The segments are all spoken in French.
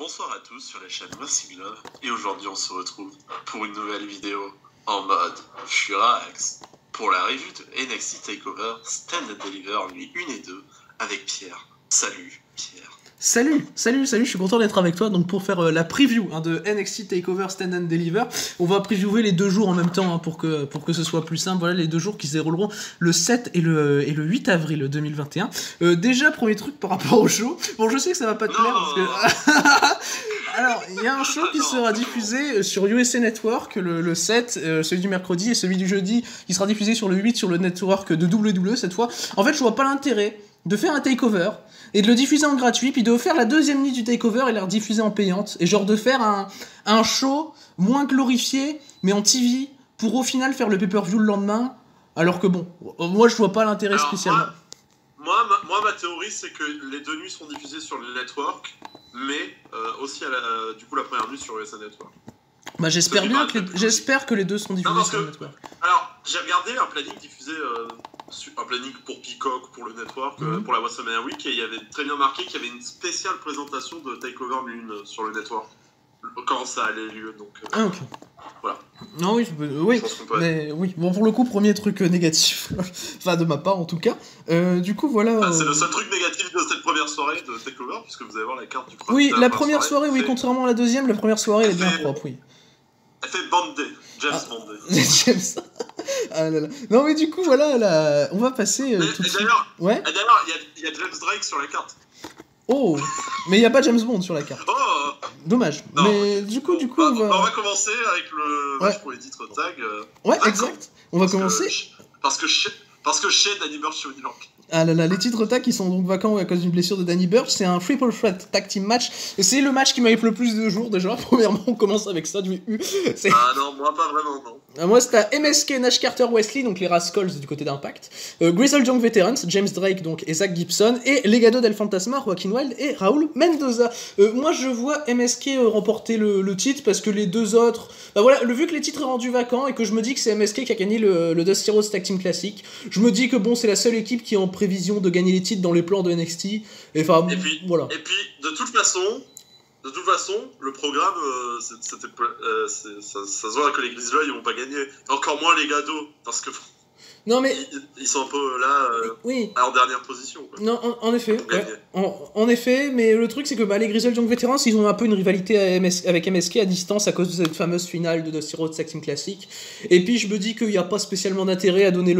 Bonsoir à tous sur la chaîne Mercy Love, et aujourd'hui on se retrouve pour une nouvelle vidéo en mode Furax pour la review de NXT TakeOver Stand and Deliver nuit 1 et 2 avec Pierre. Salut Pierre. Salut, je suis content d'être avec toi. Donc pour faire la preview de NXT TakeOver Stand and Deliver, on va previewer les 2 jours en même temps pour que ce soit plus simple. Voilà les 2 jours qui se dérouleront le 7 et le 8 avril 2021. Déjà, premier truc par rapport au show. Bon, je sais que ça va pas te plaire parce que... Alors, il y a un show qui sera diffusé sur USA Network le 7, celui du mercredi, et celui du jeudi qui sera diffusé sur le 8 sur le network de WWE cette fois. En fait, je vois pas l'intérêt de faire un takeover et de le diffuser en gratuit, puis de faire la deuxième nuit du takeover et la rediffuser en payante, et genre de faire un show moins glorifié mais en TV pour au final faire le pay-per-view le lendemain, alors que bon, moi je vois pas l'intérêt spécialement. Moi, ma théorie, c'est que les 2 nuits seront diffusées sur le network, mais aussi du coup la première nuit sur USA Network. Bah j'espère que les 2 seront diffusés sur le network. Alors, j'ai regardé un planning diffusé, un planning pour Peacock, pour le network, pour la WrestleMania Week, et il y avait très bien marqué qu'il y avait une spéciale présentation de TakeOver Lune sur le network quand ça allait lieu, donc ok. Voilà. Non, oui, mais oui, bon, pour le coup, premier truc négatif, enfin de ma part en tout cas. Du coup, voilà. C'est le seul truc négatif de cette première soirée de TakeOver, puisque vous allez voir la carte du premier. Oui, la première soirée, oui, contrairement à la deuxième, la première soirée elle est bien propre, oui. Elle fait Banday, James Banday. James. Ah là là. Non, mais du coup, voilà, on va passer tout de suite. D'ailleurs, il y a James Drake sur la carte. Oh, mais il n'y a pas James Bond sur la carte. Oh. Dommage. Non, mais du coup, on va commencer avec le match pour les titres tag. Ouais, exact. On va commencer. Parce que chez Danny Burch sur New York. Ah là là, les titres tag qui sont donc vacants à cause d'une blessure de Danny Burch, c'est un triple threat tag team match, et c'est le match qui m'a hype le plus de jours déjà. Premièrement, on commence avec ça du U. Ah non, moi pas vraiment, non. Moi c'est à MSK, Nash Carter, Wesley, donc les Rascals du côté d'Impact, Grizzled Young Veterans, James Drake donc et Zach Gibson, et Legado del Fantasma, Joaquin Wilde et Raúl Mendoza. Moi je vois MSK remporter le titre parce que les 2 autres, bah voilà, vu que les titres sont rendus vacants et que je me dis que c'est MSK qui a gagné le Dusty Rhodes Tag Team Classic, je me dis que bon, c'est la seule équipe qui est en prévision de gagner les titres dans les plans de NXT. Et puis, voilà. Et puis, de toute façon, le programme, ça se voit que les Grizzlies ils vont pas gagner. Encore moins les Gados, parce que non mais ils sont un peu là, en dernière position. Quoi. Non, en effet. Ouais. En effet, mais le truc c'est que les Grizzled Young Veterans, ils ont un peu une rivalité avec MSK à distance à cause de cette fameuse finale de Dusty Rhodes Tag Team Classic. Et puis je me dis qu'il n'y a pas spécialement d'intérêt à donner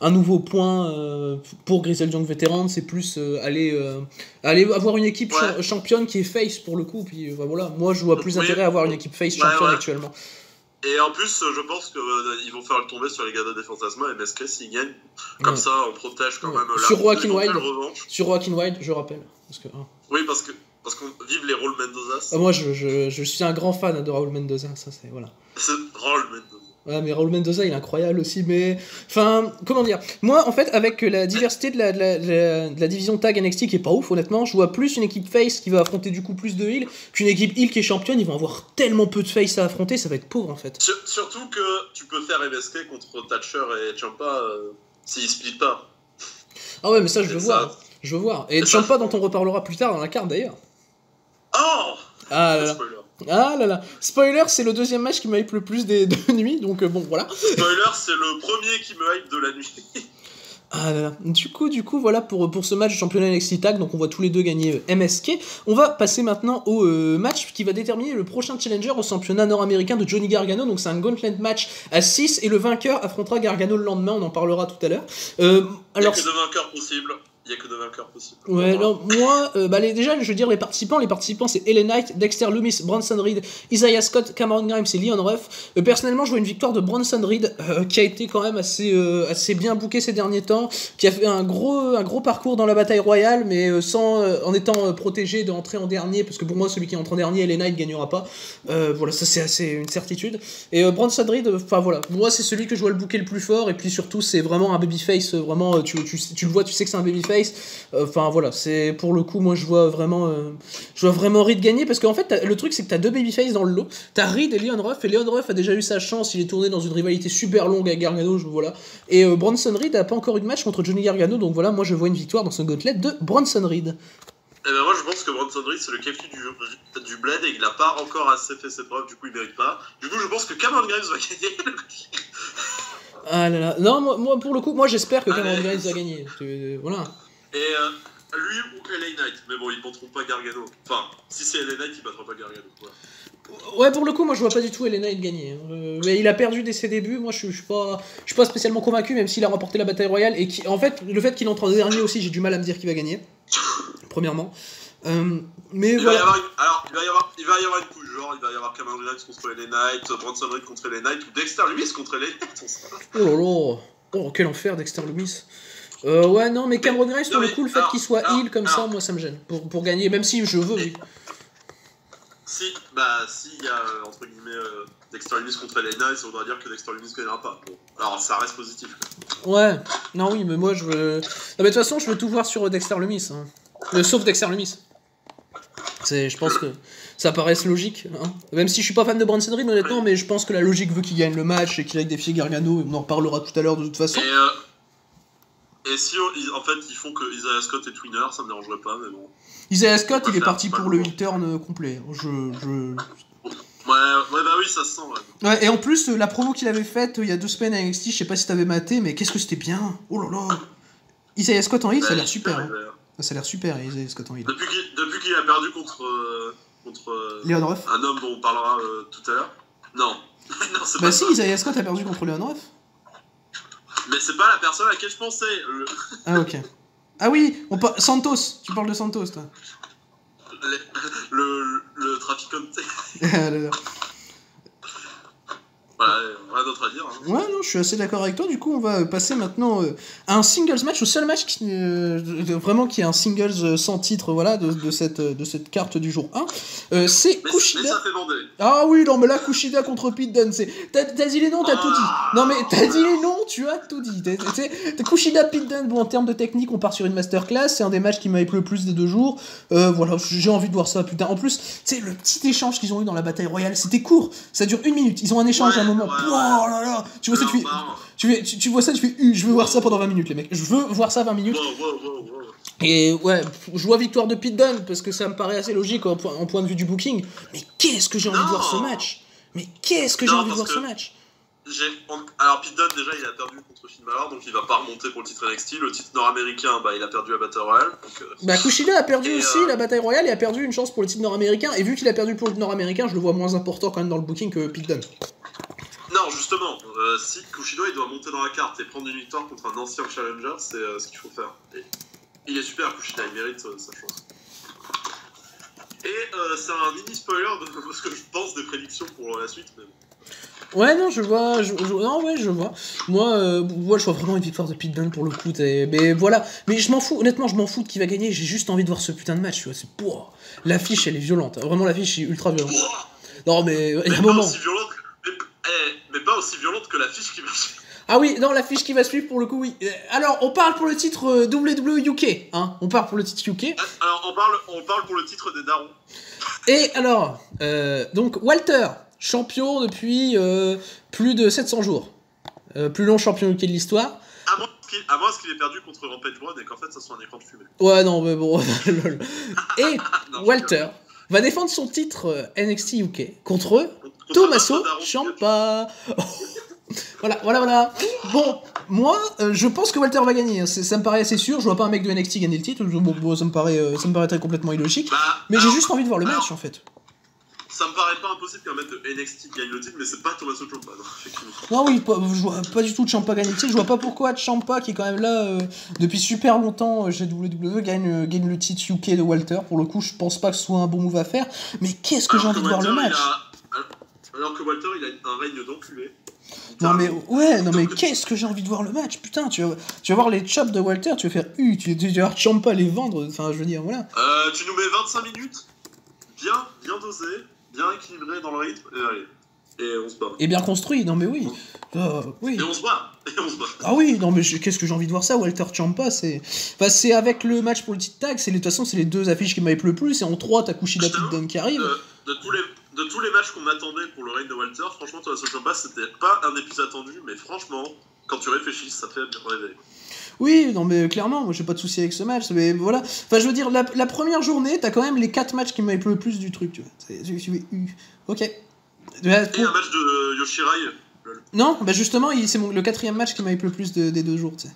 un nouveau point pour Grizzled Young Veterans. C'est plus aller avoir une équipe championne qui est face pour le coup. Puis voilà, moi je vois plus intérêt à avoir une équipe face championne actuellement. Et en plus, je pense qu'ils vont faire le tomber sur les Gados des Fantasma et MSK s'ils gagnent. Comme ça, on protège quand même la revanche. Sur Joaquin Wilde, je rappelle. Oui, parce qu'on vive les Raúl Mendoza. Moi, je suis un grand fan de Raúl Mendoza. Ça, c'est voilà. C'est Raúl Mendoza. Ouais, mais Raúl Mendoza, il est incroyable aussi, mais... Enfin, comment dire, moi, en fait, avec la diversité de la division tag NXT qui est pas ouf, honnêtement, je vois plus une équipe face qui va affronter du coup plus de heal qu'une équipe heal qui est championne. Ils vont avoir tellement peu de face à affronter, ça va être pauvre, en fait. Surtout que tu peux faire MSK contre Thatcher et Ciampa s'ils split pas. Ah ouais, mais ça, je veux voir. Je veux voir. Et Ciampa, dont on reparlera plus tard dans la carte, d'ailleurs. Oh. Ah là là. Ah là là. Spoiler, c'est le 2e match qui me hype le plus des 2 nuits, donc bon, voilà. Spoiler, c'est le premier qui me hype de la nuit. Ah là là. Du coup, voilà pour ce match de championnat NXT Tag, donc on voit tous les 2 gagner MSK. On va passer maintenant au match qui va déterminer le prochain challenger au championnat nord-américain de Johnny Gargano, donc c'est un gauntlet match à 6, et le vainqueur affrontera Gargano le lendemain, on en parlera tout à l'heure. Il n'y a que 2 vainqueurs possibles. Ouais, alors moi, déjà, je veux dire les participants c'est Ellen Knight, Dexter Lumis, Bronson Reed, Isaiah Scott, Cameron Grimes et Leon Ruff. Personnellement, je vois une victoire de Bronson Reed qui a été quand même assez bien booké ces derniers temps, qui a fait un gros parcours dans la bataille royale, mais en étant protégé d'entrer en dernier, parce que pour moi, celui qui entre en dernier, Ellen Knight gagnera pas. Voilà, ça c'est assez une certitude. Et Bronson Reed, voilà, moi c'est celui que je vois le booker le plus fort, et puis surtout c'est vraiment un babyface, vraiment tu le vois, tu sais que c'est un babyface. Enfin voilà, c'est pour le coup, moi je vois vraiment Reed gagner, parce qu'en fait le truc c'est que t'as 2 babyface dans le lot, t'as Reed et Leon Ruff a déjà eu sa chance, il est tourné dans une rivalité super longue avec Gargano, voilà, et Bronson Reed a pas encore eu de match contre Johnny Gargano, donc voilà, moi je vois une victoire dans ce gauntlet de Bronson Reed. Eh ben moi je pense que Bronson Reed c'est le Kefi du Bled et il n'a pas encore assez fait ses preuves, du coup il mérite pas. Du coup je pense que Cameron Grimes va gagner. Ah là là. Non, moi pour le coup, moi j'espère que Cameron Grimes va gagner. Voilà. Et lui ou LA Knight, mais bon ils battront pas Gargano. Enfin, si c'est LA Knight il battra pas Gargano. Ouais, pour le coup, moi je vois pas du tout LA Knight gagner. Mais il a perdu dès ses débuts. Moi je suis pas spécialement convaincu, même s'il a remporté la bataille royale. Et en fait, le fait qu'il entre en dernier aussi, j'ai du mal à me dire qu'il va gagner. Premièrement. Mais il voilà. Il va y avoir une couche, genre il va y avoir Cameron Grimes contre LA Knight, Bronson Reed contre LA Knight ou Dexter Lumis contre LA Knight. Oh là là. Oh, quel enfer, Dexter Lumis. Ouais, non, mais Cameron Grimes, pour le coup, le fait qu'il soit heal comme ça, moi ça me gêne. Pour gagner, même si je veux, oui. Si y a entre guillemets Dexter Lumis contre LA Knight, ça voudra dire que Dexter Lumis gagnera pas. Bon, alors ça reste positif. Ouais, non, oui, mais moi je veux. Non, mais de toute façon, je veux tout voir sur Dexter Lumis. Hein. Sauf Dexter Lumis. Je pense que ça paraît logique. Hein. Même si je suis pas fan de Bronson Reed, honnêtement, mais je pense que la logique veut qu'il gagne le match et qu'il aille défier Gargano. On en reparlera tout à l'heure de toute façon. Et si en fait ils font que Isaiah Scott est winner, ça me dérangerait pas, mais bon. Isaiah Scott, il est parti pour le heel turn complet. Ouais, bah oui, ça se sent. Ouais, et en plus, la promo qu'il avait faite il y a 2 semaines à NXT, je sais pas si t'avais maté, mais qu'est-ce que c'était bien. Oh là là. Isaiah Scott en heel, ça a l'air super. Hein. Ça a l'air super, Isaiah Scott en heel. Depuis qu'il a perdu contre Leon Ruff. Un homme dont on parlera tout à l'heure. Non. Non, c'est bah si, Isaiah Scott a perdu contre Leon Ruff. Mais c'est pas la personne à laquelle je pensais. Ah ok. Ah oui, Santos, tu parles de Santos toi. Le traficante. Voilà, rien d'autre à dire. Hein. Ouais, non, je suis assez d'accord avec toi. Du coup, on va passer maintenant à un singles match, au seul match qui est un singles sans titre, voilà, de cette carte du jour 1. C'est Kushida. Mais ça fait bander. Ah oui, non, mais là, Kushida contre Pete Dunne, t'as dit les noms, t'as tout dit. Non, mais t'as dit les noms, tu as tout dit. T'as Kushida, Pete Dunne, bon, en termes de technique, on part sur une masterclass. C'est un des matchs qui m'a plu le plus des 2 jours. Voilà, j'ai envie de voir ça, putain. En plus, tu sais, le petit échange qu'ils ont eu dans la bataille royale, c'était court. Ça dure 1 minute. Ils ont un échange à un moment. Oh là là, tu vois ça, tu vois ça, tu fais je veux voir ça pendant 20 minutes, les mecs. Je veux voir ça 20 minutes. Et ouais, je vois victoire de Pete Dunne parce que ça me paraît assez logique en point de vue du booking. Mais qu'est-ce que j'ai envie de voir ce match. Ce match. Alors Pete Dunne déjà il a perdu contre Finn Balor, donc il va pas remonter pour le titre NXT. Le titre nord-américain, bah il a perdu la bataille royale. Kushida a perdu aussi la bataille royale et a perdu une chance pour le titre nord-américain. Et vu qu'il a perdu pour le nord-américain, je le vois moins important quand même dans le booking que Pete Dunne. Non, justement, si Kushida il doit monter dans la carte et prendre une victoire contre un ancien challenger, c'est ce qu'il faut faire. Et il est super, Kushida, il mérite sa chance. Et c'est un mini spoiler de ce que je pense des prédictions pour la suite. Mais... Ouais, non, je vois. Moi, je vois vraiment une victoire de Pete Dunne pour le coup. Mais voilà. Mais je m'en fous, honnêtement, je m'en fous de qui va gagner. J'ai juste envie de voir ce putain de match, tu vois. L'affiche, elle est violente. Vraiment, l'affiche est ultra violente. Non, mais il y a un moment. Mais pas aussi violente que l'affiche qui va suivre. Ah oui, non, l'affiche qui va suivre pour le coup, oui. Alors, on parle pour le titre WWE UK, hein. On parle pour le titre UK. Alors, on parle pour le titre des darons. Et alors, donc Walter, champion depuis plus de 700 jours. Plus long champion UK de l'histoire. À moins qu'il ait perdu contre Rampage Brown et qu'en fait ça soit un écran de fumée. Ouais, non, mais bon. Et non, Walter va défendre son titre NXT UK contre Tommaso Ciampa. Voilà. Bon, moi, je pense que Walter va gagner. Ça me paraît assez sûr. Je vois pas un mec de NXT gagner le titre. Bon, ça me paraît très complètement illogique. Mais j'ai juste envie de voir le match, en fait. Ça me paraît pas impossible qu'un mec de NXT gagne le titre, mais c'est pas Tommaso Ciampa, non, effectivement. Non, oui, je vois pas du tout Ciampa gagner le titre. Je vois pas pourquoi Ciampa, qui est quand même là depuis super longtemps chez WWE, gagne le titre UK de Walter. Pour le coup, je pense pas que ce soit un bon move à faire. Mais qu'est-ce que j'ai envie de voir le match. Alors que Walter, il a un règne d'enculé. Non mais qu'est-ce que j'ai envie de voir le match, putain, tu vas voir les chops de Walter, tu vas faire tu vas voir Ciampa les vendre, enfin je veux dire, voilà. Tu nous mets 25 minutes, bien dosé, bien équilibré dans le rythme, et allez, et on se bat. Et bien construit, non mais oui. Oui. Et on se bat. Ah oui, non mais qu'est-ce que j'ai envie de voir ça, Walter Ciampa, c'est avec le match pour le titre tag, de toute façon c'est les 2 affiches qui m'avaient plu le plus, et en 3 t'as Kushida Pete Dunne qui arrive. De tous les matchs qu'on attendait pour le règne de Walter, franchement, Tommaso Ciampa, c'était pas un épisode attendu, mais franchement, quand tu réfléchis, ça fait bien rêver. Oui, non mais clairement, moi j'ai pas de souci avec ce match, mais voilà. Enfin, je veux dire, la première journée, t'as quand même les 4 matchs qui m'hypent le plus du truc, tu vois. Ok. Et un match de Yoshirai. Non, bah justement, c'est le 4e match qui m'hype le plus des 2 jours, tu sais.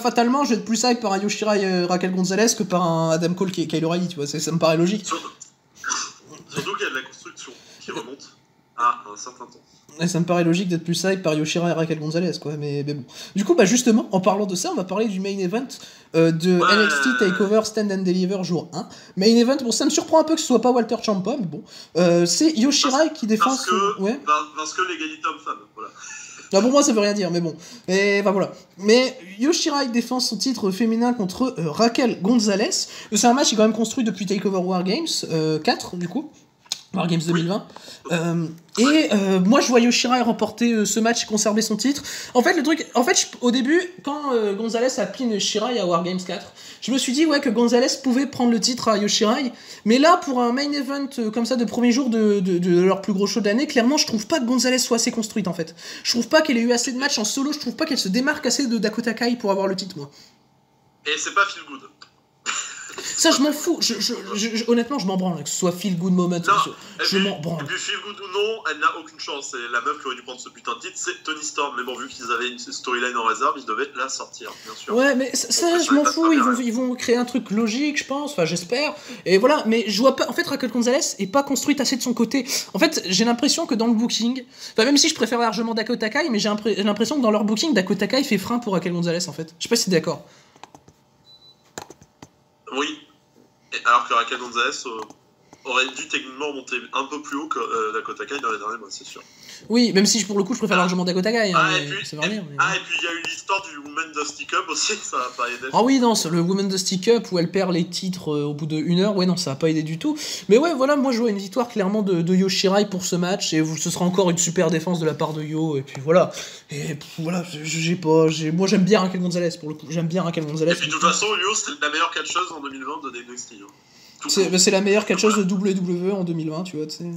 Fatalement, je vais être plus hype par un Yoshirai Raquel Gonzalez que par un Adam Cole Kyle O'Reilly, tu vois, ça me paraît logique. Surtout qu'il y a de la construction qui remonte à un certain temps. Et ça me paraît logique d'être plus hype par Yoshirai et Raquel Gonzalez, quoi, mais bon. Du coup, bah justement, en parlant de ça, on va parler du main event de NXT TakeOver Stand and Deliver jour 1. Main event, bon, ça me surprend un peu que ce soit pas Walter Ciampa, mais bon. C'est Yoshirai qui défend parce que l'égalité homme-femme, voilà. Bah pour moi ça veut rien dire, mais bon. Et bah voilà. Mais Yoshirai défend son titre féminin contre Raquel Gonzalez. C'est un match qui est quand même construit depuis TakeOver War Games 4 du coup. War Games 2020. Moi je vois Yoshirai remporter ce match et conserver son titre. En fait au début, quand Gonzalez a pin Yoshirai à War Games 4, je me suis dit que Gonzalez pouvait prendre le titre à Yoshirai. Mais là, pour un main event comme ça de premier jour de leur plus gros show de l'année, clairement je trouve pas que Gonzalez soit assez construite en fait. Je trouve pas qu'elle ait eu assez de matchs en solo, je trouve pas qu'elle se démarque assez de Dakota Kai pour avoir le titre, moi. Et c'est pas feel good. Ça, je m'en fous. Honnêtement, je m'en branle. Que ce soit feel good moment. Je m'en branle. Et puis, feel good ou non, elle n'a aucune chance. Et la meuf qui aurait dû prendre ce putain de titre, c'est Toni Storm. Mais bon, vu qu'ils avaient une storyline en réserve, ils devaient la sortir, bien sûr. Ouais, mais ça, je m'en fous. Ils vont créer un truc logique, je pense. Enfin, j'espère. Et voilà. Mais je vois pas. En fait, Raquel Gonzalez est pas construite assez de son côté. En fait, j'ai l'impression que dans le booking. Enfin, même si je préfère largement Dakota Kai, mais j'ai l'impression que dans leur booking, Dakota Kai fait frein pour Raquel Gonzalez, en fait. Je sais pas si t'es d'accord. Oui. Alors que Raquel Gonzalez aurait dû techniquement monter un peu plus haut que Dakota Kai dans les derniers mois, c'est sûr. Oui, même si pour le coup je préfère largement Dakota Kai. Et puis il y a eu l'histoire du Women's Dusty Cup aussi, ça va pas aider. Ah oui, non, le Women's Dusty Cup où elle perd les titres au bout de 1 heure, ouais, non, ça va pas aider du tout. Mais ouais, voilà, moi je vois une victoire clairement de Yoshirai pour ce match, et ce sera encore une super défense de la part de Yo, et puis voilà. Et voilà, moi j'aime bien Raquel Gonzalez pour le coup, j'aime bien Raquel Gonzalez. Et puis de toute façon, Yo, c'est la meilleure catcheuse en 2020 de NXT. C'est la meilleure catcheuse de WWE en 2020, tu vois, tu sais.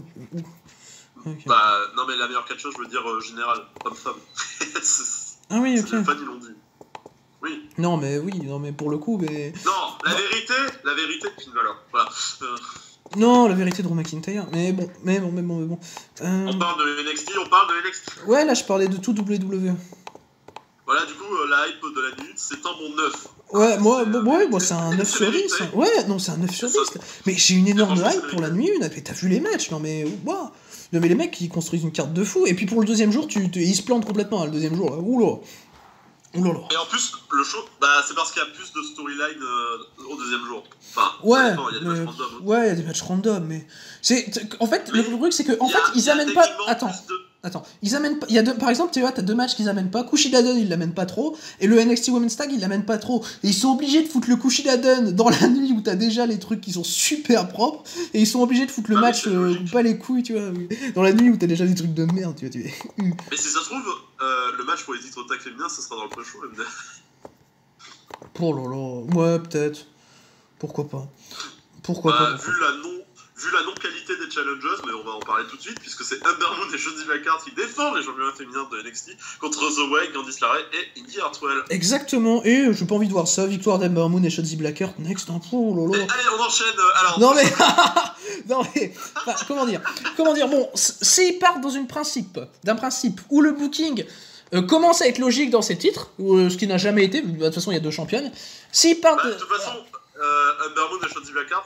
Okay. Bah, non, mais la meilleure catcheuse, je veux dire générale, homme-femme. Ah oui, ok. Les fans, ils l'ont dit. Oui. Non, mais pour le coup, mais. Non, la vérité, Finn Balor. Voilà. Non, la vérité de Drew McIntyre. Mais bon. On parle de NXT, Ouais, là, je parlais de tout WWE. Voilà, du coup, la hype de la minute, c'est un bon 9. Ouais, moi, c'est un 9 sur 10. Ouais, non, c'est un 9 sur 10. Mais j'ai une énorme hype pour la nuit 1. T'as vu les matchs? Non, mais. Wow. Non, mais les mecs, ils construisent une carte de fou. Et puis pour le deuxième jour, ils se plantent complètement, hein, le deuxième jour. Là. Oula. Et en plus, le show, c'est parce qu'il y a plus de storyline au deuxième jour. Enfin, ouais, il y a des matchs random. Ouais, il y a des matchs random, mais. En fait, le truc, c'est que ils amènent pas. Attends, ils amènent pas. Par exemple, tu vois, t'as 2 matchs qu'ils amènent pas. Kushida-Dunn, ils l'amènent pas trop. Et le NXT Women's Tag, ils l'amènent pas trop. Et ils sont obligés de foutre le Kushida-Dunn dans la nuit où t'as déjà les trucs qui sont super propres. Et ils sont obligés de foutre le match pas les couilles, tu vois. Dans la nuit où t'as déjà des trucs de merde, tu vois. Mais si ça se trouve, le match pour les titres tag féminins, ça sera dans le pré-show, MD. Oh là là. Ouais, peut-être. Pourquoi pas. Vu la non-qualité des challenges, mais on va en parler tout de suite, puisque c'est Ember Moon et Shotzi Blackheart qui défendent les championnats féminins de NXT contre The Way, Candice LeRae et Indi Hartwell. Exactement, et j'ai pas envie de voir ça, victoire d'Ember Moon et Shotzi Blackheart, next, oh là là. Allez, on enchaîne, alors... Non mais, comment dire, bon, s'ils partent d'un principe où le booking commence à être logique dans ces titres, ce qui n'a jamais été, de toute façon il y a 2 championnes, s'ils partent... de toute façon, Ember Moon et Shotzi Blackheart,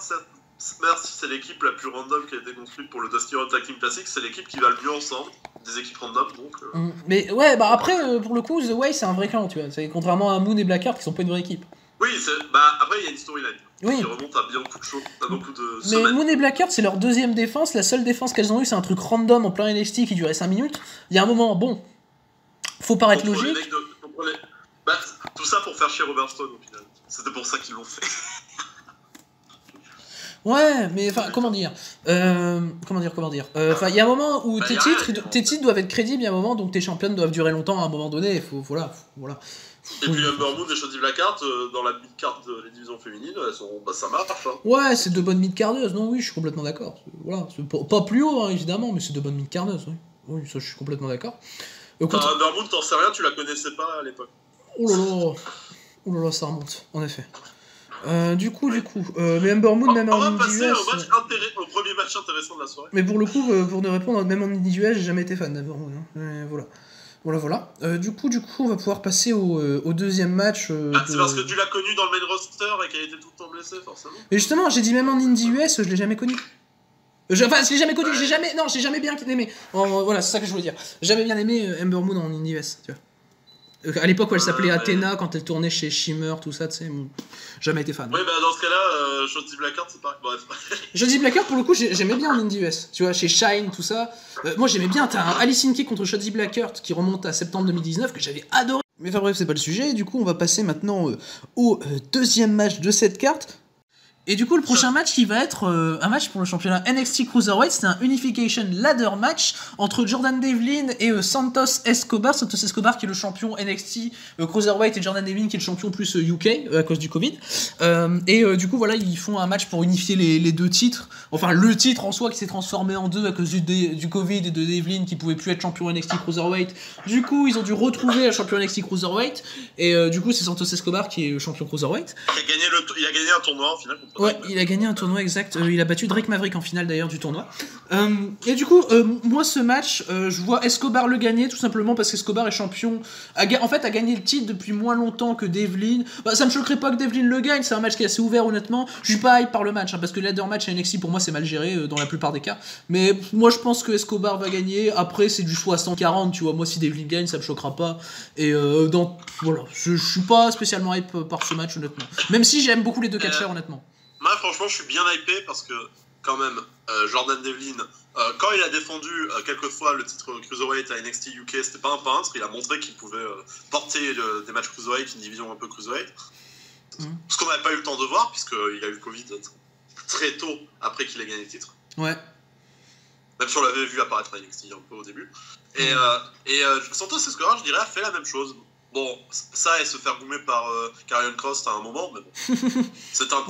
même si c'est l'équipe la plus random qui a été construite pour le Dusty Rhodes Tag Team Classic, c'est l'équipe qui va le mieux ensemble, des équipes random, donc... Mais ouais, après, pour le coup, The Way, c'est un vrai clan, tu vois, c'est contrairement à Moon et Blackheart qui sont pas une vraie équipe. Oui, après, il y a une storyline qui remonte à bien beaucoup de choses, à beaucoup de semaines. Mais Moon et Blackheart, c'est leur deuxième défense, la seule défense qu'elles ont eue, c'est un truc random en plein NXT qui durait 5 minutes. Il y a un moment, bon, faut paraître logique. Tout ça pour faire chier Robert Stone, au final. C'était pour ça qu'ils l'ont fait. Ouais, mais enfin, comment dire, il y a un moment où tes titres doivent être crédibles, il y a un moment, donc tes championnes doivent durer longtemps à un moment donné, voilà. Et puis Ember Moon et Shotzi Blackheart, dans la mid-card des divisions féminines, ça marche. Hein. Ouais, c'est 2 bonnes mid-cardeuses, non, oui, je suis complètement d'accord. Voilà, c'est pas plus haut, hein, évidemment, mais c'est 2 bonnes mid-cardeuses, oui. Oui, ça, je suis complètement d'accord. Enfin, Undermoon, t'en sais rien, tu la connaissais pas à l'époque. Oh là là, ça remonte, en effet. Du coup, mais Ember Moon, même en Indie US... au premier match intéressant de la soirée. Mais pour le coup, pour ne répondre, même en Indie US, j'ai jamais été fan d'Ember Moon. Hein. Voilà. Du coup, on va pouvoir passer au deuxième match. C'est parce que tu l'as connu dans le main roster et qu'elle était tout le temps blessée, forcément. Mais justement, j'ai dit même en Indie US, je l'ai jamais connu. Enfin, je l'ai jamais connu, j'ai jamais bien aimé. Voilà, c'est ça que je voulais dire. J'ai jamais bien aimé Ember Moon en Indie US, tu vois. À l'époque où elle s'appelait Athena, quand elle tournait chez Shimmer, tout ça, tu sais, jamais été fan. Oui, bah dans ce cas-là, Shotzi Blackheart, c'est pareil. Bref. Shotzi Blackheart, pour le coup, j'aimais bien en Indie US. Tu vois, chez Shine, tout ça. Moi, j'aimais bien. T'as un Alice in Key contre Shotzi Blackheart qui remonte à septembre 2019 que j'avais adoré. Mais enfin bref, c'est pas le sujet. Du coup, on va passer maintenant au deuxième match de cette carte. Et du coup, le prochain match qui va être un match pour le championnat NXT Cruiserweight, c'est un Unification Ladder match entre Jordan Devlin et Santos Escobar. Santos Escobar qui est le champion NXT Cruiserweight et Jordan Devlin qui est le champion plus UK à cause du Covid. Du coup, voilà, ils font un match pour unifier les deux titres. Enfin, le titre en soi qui s'est transformé en deux à cause du Covid et de Devlin qui pouvait plus être champion NXT Cruiserweight. Du coup, ils ont dû retrouver un champion NXT Cruiserweight. Et du coup, c'est Santos Escobar qui est le champion Cruiserweight. Il a gagné un tournoi en finale. Ouais, il a gagné un tournoi exact. Il a battu Drake Maverick en finale d'ailleurs du tournoi. Et du coup, moi ce match, je vois Escobar le gagner tout simplement parce qu'Escobar est champion. A gagné le titre depuis moins longtemps que Devlin. Bah, ça me choquerait pas que Devlin le gagne. C'est un match qui est assez ouvert honnêtement. Je suis pas hype par le match parce que ladder match à NXT pour moi c'est mal géré dans la plupart des cas. Mais moi je pense que Escobar va gagner. Après c'est du 60-40. Tu vois, moi si Devlin gagne ça me choquera pas. Et voilà, je suis pas spécialement hype par ce match honnêtement. Même si j'aime beaucoup les deux catcheurs honnêtement. Moi, franchement, je suis bien hypé parce que, quand même, Jordan Devlin, quand il a défendu quelquefois le titre Cruiserweight à NXT UK, c'était pas un peintre. Il a montré qu'il pouvait porter des matchs Cruiserweight, une division un peu Cruiserweight. Ce qu'on n'avait pas eu le temps de voir, puisqu'il a eu le Covid très tôt après qu'il ait gagné le titre. Ouais. Même si on l'avait vu apparaître à NXT un peu au début. Et Santos Escobar, je dirais, a fait la même chose. Bon, ça et se faire goumer par Karrion Kross à un moment, mais bon. C'était un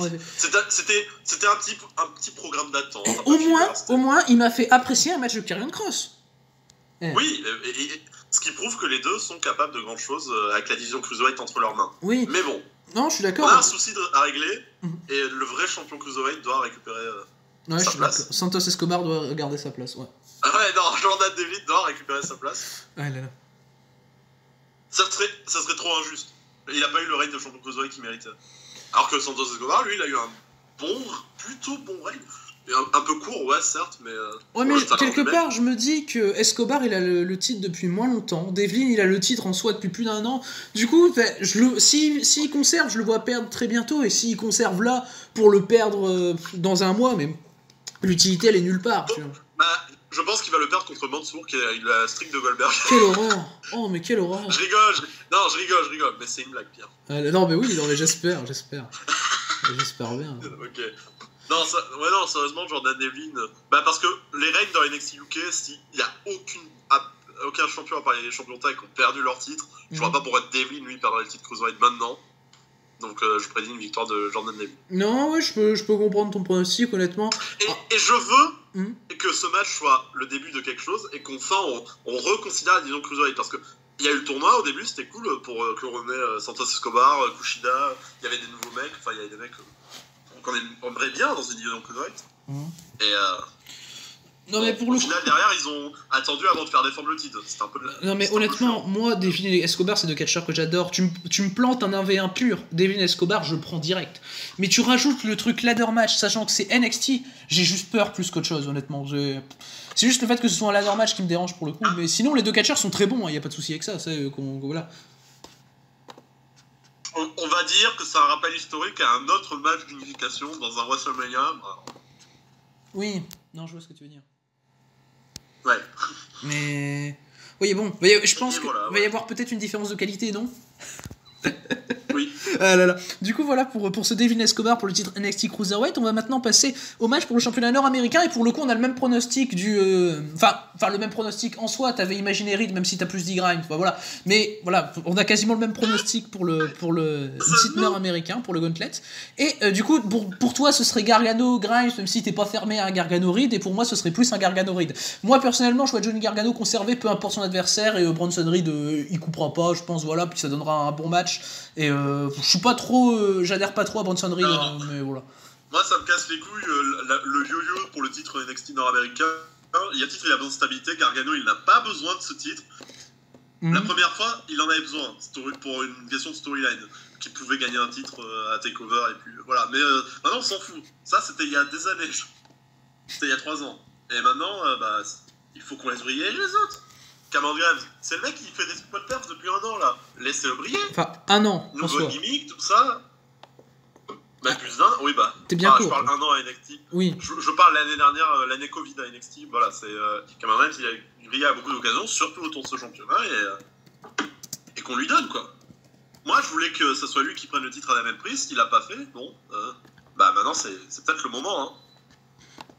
petit programme d'attente. Au moins, il m'a fait apprécier un match de Karrion Kross. Oui, et ce qui prouve que les deux sont capables de grandes choses avec la division Cruiserweight entre leurs mains. Oui. Mais bon. Non, je suis d'accord. On a un souci à régler, et le vrai champion Cruiserweight doit récupérer sa place. Santos Escobar doit garder sa place, ouais. Ouais, non, Jordan Devlin doit récupérer sa place. Ouais, là. Ça serait trop injuste. Il a pas eu le règne de champion Cruiserweight qu'il méritait. Alors que Santos Escobar, lui, il a eu un plutôt bon règne. Un peu court, ouais, certes, mais... Ouais, mais quelque part, je me dis que Escobar, il a le titre depuis moins longtemps. Devlin, il a le titre en soi depuis plus d'1 an. Du coup, s'il conserve, je le vois perdre très bientôt. Et s'il conserve là, pour le perdre dans 1 mois, mais l'utilité, elle est nulle part. Tu vois. Bah, je pense qu'il va le perdre contre Mansour, qui a eu la streak de Goldberg. Quelle horreur! Oh, mais quelle horreur! Je rigole, mais c'est une blague, Pierre. Non, mais oui, mais j'espère. J'espère bien. Ok. Non, sérieusement, Jordan Devlin... Bah, parce que les règnes dans NXT UK, s'il n'y a aucun champion, à part les champions tag qui ont perdu leur titre, je vois pas pourquoi Devlin, lui, perdrait le titre Cruiserweight maintenant. Donc, je prédis une victoire de Jordan Devlin. Non, ouais, je peux comprendre ton pronostic, honnêtement. Et je veux que ce match soit le début de quelque chose et qu'enfin, on reconsidère la division Cruiserweight. Parce que il y a eu le tournoi au début, c'était cool pour que l'on remet Santos Escobar, Kushida, il y avait des nouveaux mecs, enfin, il y avait des mecs qu'on aimerait bien dans une division Cruiserweight. Et non, mais pour le final, derrière, ils ont attendu avant de faire défendre le titre. C'était un peu de la... Non, mais honnêtement, moi, Devlin et Escobar, c'est deux catcheurs que j'adore. Tu me plantes un 1v1 pur, Devlin et Escobar, je le prends direct. Mais tu rajoutes le truc ladder match, sachant que c'est NXT, j'ai juste peur plus qu'autre chose, honnêtement. C'est juste le fait que ce soit un ladder match qui me dérange pour le coup. Mais sinon, les deux catcheurs sont très bons, il n'y a pas de souci avec ça. Voilà. On va dire que c'est un rappel historique à un autre match d'unification dans un WrestleMania. Oui, non, je vois ce que tu veux dire. Ouais. Mais... Oui, bon, je pense qu'il va y avoir peut-être une différence de qualité, non? Oui. Ah là là. Du coup, voilà pour ce Devin Escobar pour le titre NXT Cruiserweight. On va maintenant passer au match pour le championnat nord-américain. Et pour le coup, on a le même pronostic du. Enfin, le même pronostic en soi. T'avais imaginé Reed, même si t'as plus dit Grimes. Voilà. Mais voilà, on a quasiment le même pronostic pour le titre nord-américain, pour le Gauntlet. Et du coup, pour toi, ce serait Gargano Grimes, même si t'es pas fermé à un Gargano Reed. Et pour moi, ce serait plus un Gargano Reed. Moi, personnellement, je vois Johnny Gargano conserver, peu importe son adversaire. Et Bronson Reed, il coupera pas, je pense. Voilà, puis ça donnera un bon match. Et je suis pas trop. J'adhère pas trop à Bronson Reed, mais voilà. Moi, ça me casse les couilles, le yo-yo pour le titre NXT nord-américain. Il y a titre, il a besoin de stabilité. Gargano, il n'a pas besoin de ce titre. La première fois, il en avait besoin pour une question de storyline, qu'il pouvait gagner un titre à TakeOver, et puis voilà. Mais maintenant, on s'en fout. Ça, c'était il y a des années. C'était il y a 3 ans. Et maintenant, il faut qu'on laisse briller les autres. Cameron Grimes, c'est le mec qui fait des spots perf depuis 1 an, là. Laissez-le briller. Enfin, 1 an. Nouveau gimmick, tout ça. Même plus d'1 an, oui, T'es bien court. Je parle 1 an à NXT. Oui. Je parle l'année dernière, l'année Covid à NXT. Voilà, c'est Cameron Grimes, il a brillé à beaucoup d'occasions, surtout autour de ce championnat, et qu'on lui donne, quoi. Moi, je voulais que ce soit lui qui prenne le titre à la même prise, il l'a pas fait. Bon, maintenant, c'est peut-être le moment, hein.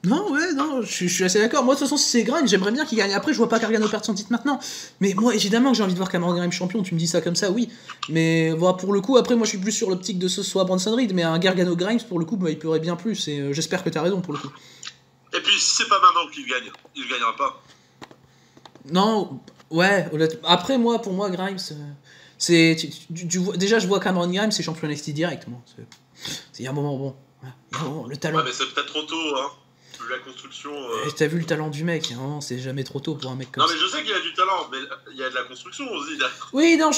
Non, je suis assez d'accord. Moi, de toute façon, si c'est Grimes, j'aimerais bien qu'il gagne. Après, je vois pas Gargano perdre son titre maintenant. Mais moi, évidemment que j'ai envie de voir Cameron Grimes champion. Tu me dis ça comme ça, oui. Mais voilà, pour le coup, après, moi, je suis plus sur l'optique de ce soit Bronson Reed. Mais un Gargano Grimes, pour le coup, il pleurait bien plus. Et j'espère que t'as raison, pour le coup. Et puis, si c'est pas maintenant qu'il gagne, il gagnera pas. Non, ouais, honnêtement. Après, pour moi, Grimes, c'est. Déjà, je vois Cameron Grimes, c'est champion NXT direct, moi. Il y a un moment, bon. Le talent. Ouais, mais c'est peut-être trop tôt, hein. La construction. T'as vu le talent du mec, hein, c'est jamais trop tôt pour un mec comme ça. Non, mais je sais qu'il a du talent, mais il y a de la construction aussi. Oui, non,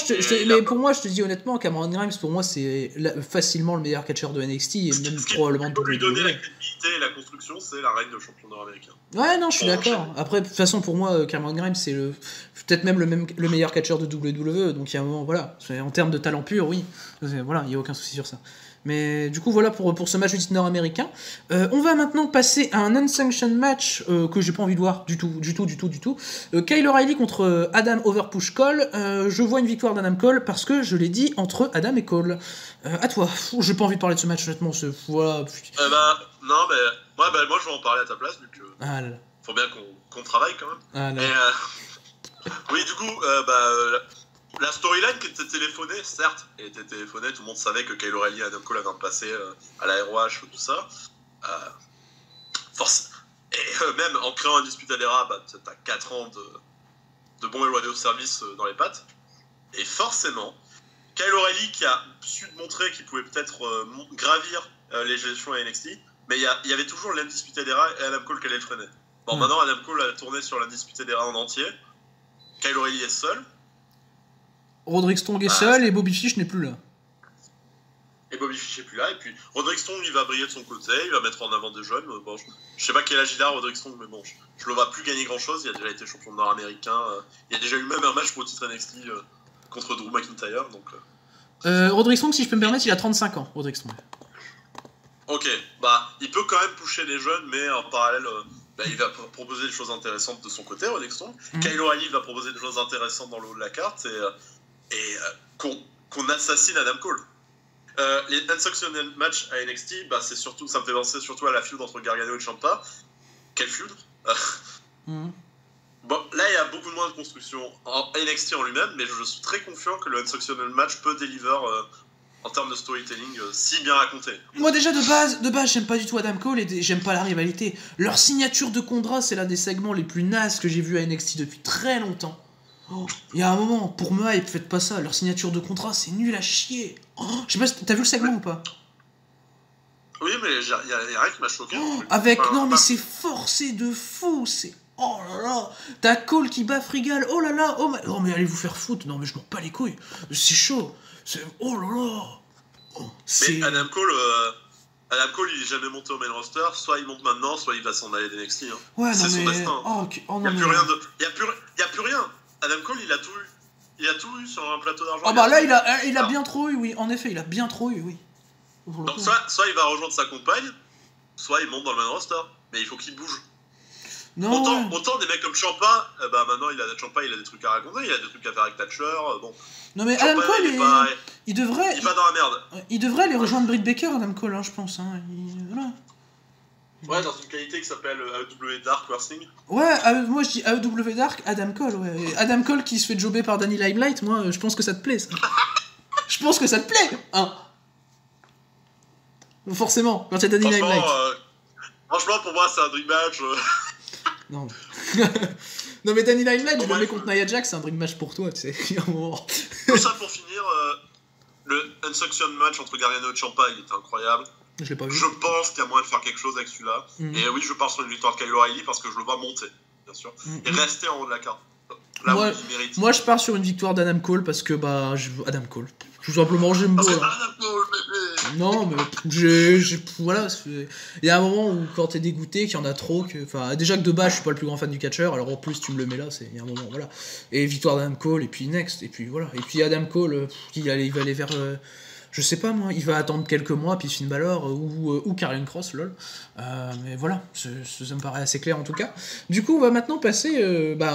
mais pour moi, je te dis honnêtement, Cameron Grimes, pour moi, c'est facilement le meilleur catcheur de NXT et même probablement de WWE. Lui donner la crédibilité et la construction, c'est la reine de champion nord-américain. Ouais, non, je suis d'accord. Après, de toute façon, pour moi, Cameron Grimes, c'est peut-être même le meilleur catcheur de WWE. Donc il y a un moment, voilà, en termes de talent pur, oui. Voilà, il n'y a aucun souci sur ça. Mais du coup, voilà pour ce match du titre nord-américain. On va maintenant passer à un unsanctioned match que j'ai pas envie de voir du tout. Kyle O'Reilly contre Adam Overpush Cole. Je vois une victoire d'Adam Cole parce que je l'ai dit entre Adam et Cole. À toi. J'ai pas envie de parler de ce match, honnêtement. Voilà. Non, mais moi je vais en parler à ta place, vu que faut bien qu'on travaille quand même. Oui, du coup, la storyline qui était téléphonée, certes, elle était téléphonée, tout le monde savait que Kyle O'Reilly et Adam Cole avaient un passé à la ROH, tout ça. Et même en créant un Undisputed Era, t'as 4 ans de bons et loyaux services dans les pattes. Et forcément, Kyle O'Reilly qui a su montrer qu'il pouvait peut-être gravir les gestions à NXT, mais il y avait toujours l'Undisputed Era et Adam Cole qui allait le freiner. Bon, maintenant Adam Cole a tourné sur l'Undisputed Era en entier. Kyle O'Reilly est seul. Roderick Strong est seul et Bobby Fish n'est plus là. Et Bobby Fish n'est plus là. Et puis Roderick Strong, il va briller de son côté, il va mettre en avant des jeunes. Bon, je sais pas quel âge il a, Roderick Strong, mais bon, je le vois plus gagner grand chose. Il a déjà été champion nord-américain. Il y a déjà eu même un match pour le titre NXT contre Drew McIntyre. Donc, Roderick Strong, si je peux me permettre, il a 35 ans. Roderick Strong. Ok, il peut quand même pusher les jeunes, mais en parallèle. Il va proposer des choses intéressantes de son côté, Roderick Strong. Kyle O'Reilly va proposer des choses intéressantes dans le haut de la carte et qu'on assassine Adam Cole. Les unsanctioned matchs à NXT, c'est surtout, ça me fait penser surtout à la feud entre Gargano et Ciampa. Quelle feud Bon, là il y a beaucoup moins de construction en NXT en lui-même, mais je suis très confiant que le unsanctioned match peut deliver en termes de storytelling si bien raconté. Moi déjà de base j'aime pas du tout Adam Cole et j'aime pas la rivalité. Leur signature de contrat, c'est l'un des segments les plus nazes que j'ai vu à NXT depuis très longtemps. Il y a un moment, pour me hype, faites pas ça. Leur signature de contrat, c'est nul à chier. Je sais pas, t'as vu le segment ou pas? Oui, mais y a rien qui m'a choqué. Mais c'est forcé de fou, c'est... Oh là là, t'as Cole qui bat Frigal, oh là là, oh mais allez vous faire foutre, non mais je m'en bats les couilles, c'est chaud, oh là là. Mais Adam Cole, il est jamais monté au main roster, soit il monte maintenant, soit il va s'en aller d'NXT. Hein. Ouais, c'est son destin. Il y a plus rien. Adam Cole, il a tout eu. Il a tout eu sur un plateau d'argent. Là, il a bien trop eu, oui. En effet, il a bien trop eu, oui. Donc soit il va rejoindre sa compagne, soit il monte dans le main roster. Mais il faut qu'il bouge. Non, autant des mecs comme Ciampa, bah maintenant Ciampa il a des trucs à raconter, il a des trucs à faire avec Thatcher, bon. Non mais Ciampa, Adam Cole, il devrait... Il va dans la merde. Il devrait aller rejoindre Britt Baker, Adam Cole, hein, je pense. Hein. Voilà. Ouais, dans une qualité qui s'appelle AEW Dark Wrestling. Ouais, moi je dis AEW Dark, Adam Cole, ouais. Et Adam Cole qui se fait jobber par Danny Limelight, moi je pense que ça te plaît, ça. Je pense que ça te plaît, hein. Forcément, quand il y a Danny Limelight. Franchement, pour moi, c'est un dream match. Non. Non, mais Danny Limelight, je le mets contre Nia Jax, c'est un dream match pour toi, tu sais. Tout ça pour finir, le Unsuction match entre Gargano et Ciampa, il était incroyable. Je l'ai pas vu. Je pense qu'il y a moyen de faire quelque chose avec celui-là. Et oui, je pars sur une victoire de Kyle O'Reilly parce que je le vois monter, bien sûr. Et rester en haut de la carte. Là où il mérite. Moi, je pars sur une victoire d'Adam Cole parce que, bah, Adam Cole. Tout simplement, j'aime beau. Non, mais voilà. Il y a un moment où, quand t'es dégoûté, qu'il y en a trop, enfin, déjà que de base, je suis pas le plus grand fan du catcher, alors en plus, tu me le mets là, il y a un moment, voilà. Et victoire d'Adam Cole, et puis next, et puis voilà. Et puis Adam Cole, il va aller vers. Je sais pas moi, il va attendre quelques mois, puis Finn Balor ou Karrion Kross, lol. Mais voilà, ça me paraît assez clair en tout cas. Du coup, on va maintenant passer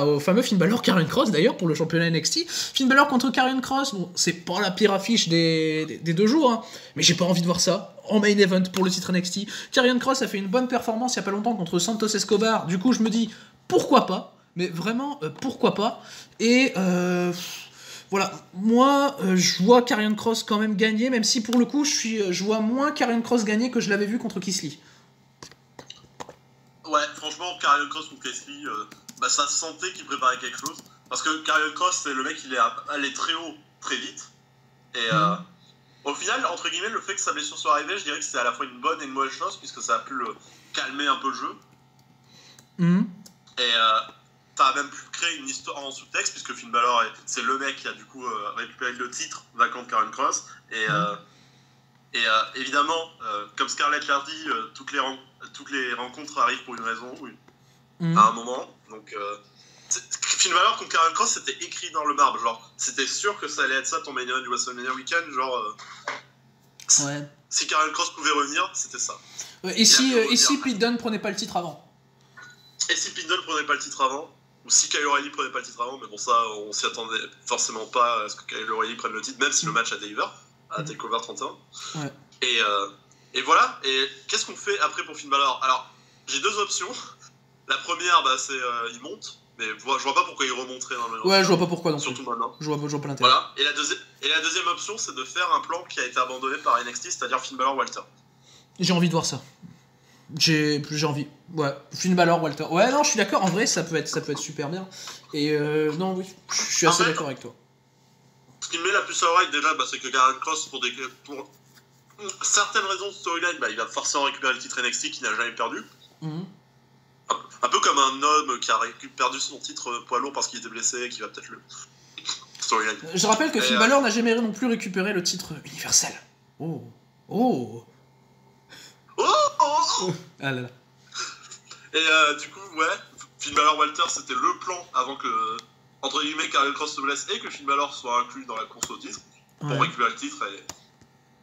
au fameux Finn Balor, Karrion Kross d'ailleurs, pour le championnat NXT. Finn Balor contre Karrion Kross, bon, c'est pas la pire affiche des 2 jours, hein, mais j'ai pas envie de voir ça en main event pour le titre NXT. Karrion Kross a fait une bonne performance il y a pas longtemps contre Santos Escobar, du coup je me dis, pourquoi pas, mais vraiment, pourquoi pas, et... Voilà, moi je vois Karrion Kross quand même gagner, même si pour le coup je vois moins Karrion Kross gagner que je l'avais vu contre Keith Lee. Ouais, franchement, Karrion Kross contre Keith Lee, ça se sentait qu'il préparait quelque chose. Parce que Karrion Kross, c'est le mec, il est allé très haut, très vite. Et au final, entre guillemets, le fait que sa blessure soit arrivée, je dirais que c'est à la fois une bonne et une mauvaise chose, puisque ça a pu calmer un peu le jeu. Et ça a même pu créer une histoire en sous-texte, puisque Finn Balor, c'est le mec qui a du coup récupéré le titre vacant de Karrion Kross. Et évidemment, comme Scarlett l'a dit, toutes les rencontres arrivent pour une raison, à un moment. Donc, Finn Balor contre Karrion Kross, c'était écrit dans le marbre. Genre, c'était sûr que ça allait être ça ton main event du WrestleMania Weekend. Genre, ouais. Si Karrion Kross pouvait revenir, c'était ça. Et si Pete Dunne prenait pas le titre avant? Et si Pete Dunne prenait pas le titre avant? Ou si Kyle O'Reilly prenait pas le titre avant, mais bon, ça, on s'y attendait forcément pas à ce que Kyle O'Reilly prenne le titre, même si le match a deliver, à TakeOver 31. Ouais. Et voilà, et qu'est-ce qu'on fait après pour Finn Balor? Alors, j'ai 2 options. La première, c'est il monte, mais je vois pas pourquoi il remonterait dans le. Ouais, je vois pas pourquoi non plus. Surtout maintenant. Je vois pas l'intérêt. Voilà, et la deuxième option, c'est de faire un plan qui a été abandonné par NXT, c'est-à-dire Finn Balor Walter. J'ai envie de voir ça. J'ai envie. Ouais, Finn Balor, Walter. Ouais, non, je suis d'accord. En vrai, ça peut être super bien. Et non, oui, je suis assez d'accord avec toi. Ce qui me met la puce à l'oreille déjà, c'est que Karrion Kross, pour certaines raisons de storyline, il va forcément récupérer le titre NXT qu'il n'a jamais perdu. Un peu comme un homme qui a perdu son titre poids lourd parce qu'il était blessé et qui va peut-être le storyline. Je rappelle que Finn Balor n'a jamais non plus récupéré le titre universel. Ah là là. Et du coup, ouais, Finn Balor Walter, c'était le plan avant que, entre guillemets, Karrion Kross se blesse et que Finn Balor soit inclus dans la course au titre pour récupérer le titre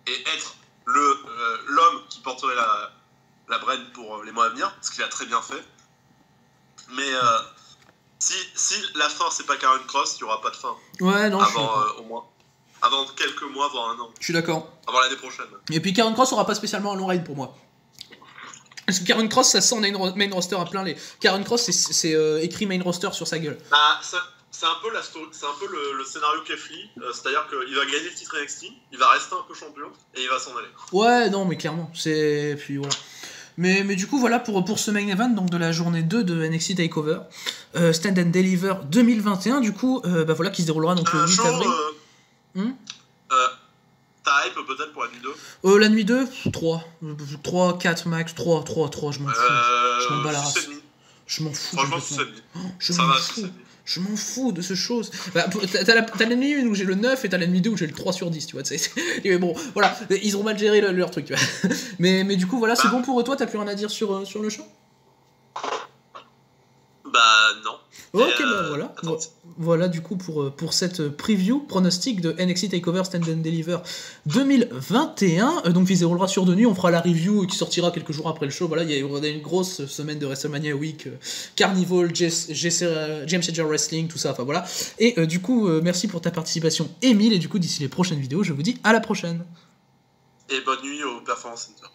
et être l'homme qui porterait la braine pour les mois à venir, ce qu'il a très bien fait. Mais si la fin c'est pas Karrion Kross, il n'y aura pas de fin. Ouais, non, au moins. Avant quelques mois, voire un an. Je suis d'accord. Avant l'année prochaine. Et puis Karrion Kross aura pas spécialement un long ride pour moi. Parce que Karrion Kross, ça sent main roster à plein les. Karrion Kross, c'est écrit main roster sur sa gueule. C'est un peu le scénario Keith Lee, c'est-à-dire qu'il va gagner le titre NXT, il va rester un peu champion et il va s'en aller. Ouais, non, mais clairement, puis voilà. Mais du coup, voilà pour ce main event donc de la journée 2 de NXT TakeOver, Stand and Deliver 2021, du coup, voilà, qui se déroulera donc le 8 avril. Ta hype peut-être pour la nuit 2 La nuit 2, 3, 4 max, 3, je m'en fous. Je m'en bats la race. Je m'en fous. Franchement, je m'en fous de ce chose. T'as la nuit 1 où j'ai le 9 et t'as la nuit 2 où j'ai le 3 sur 10, tu vois. Mais bon, voilà, ils ont mal géré leur truc, tu vois. Mais du coup, voilà, c'est bon pour toi, t'as plus rien à dire sur le show? Bah non. Ok, voilà. Voilà du coup pour cette preview pronostic de NXT TakeOver Stand and Deliver 2021. Donc visez roulera sur de nuit, on fera la review qui sortira quelques jours après le show. Voilà, il y a une grosse semaine de WrestleMania Week, Carnival, James Edger Wrestling, tout ça. Enfin voilà. Et du coup, merci pour ta participation, Émile. Et du coup, d'ici les prochaines vidéos, je vous dis à la prochaine. Et bonne nuit au Performance Center.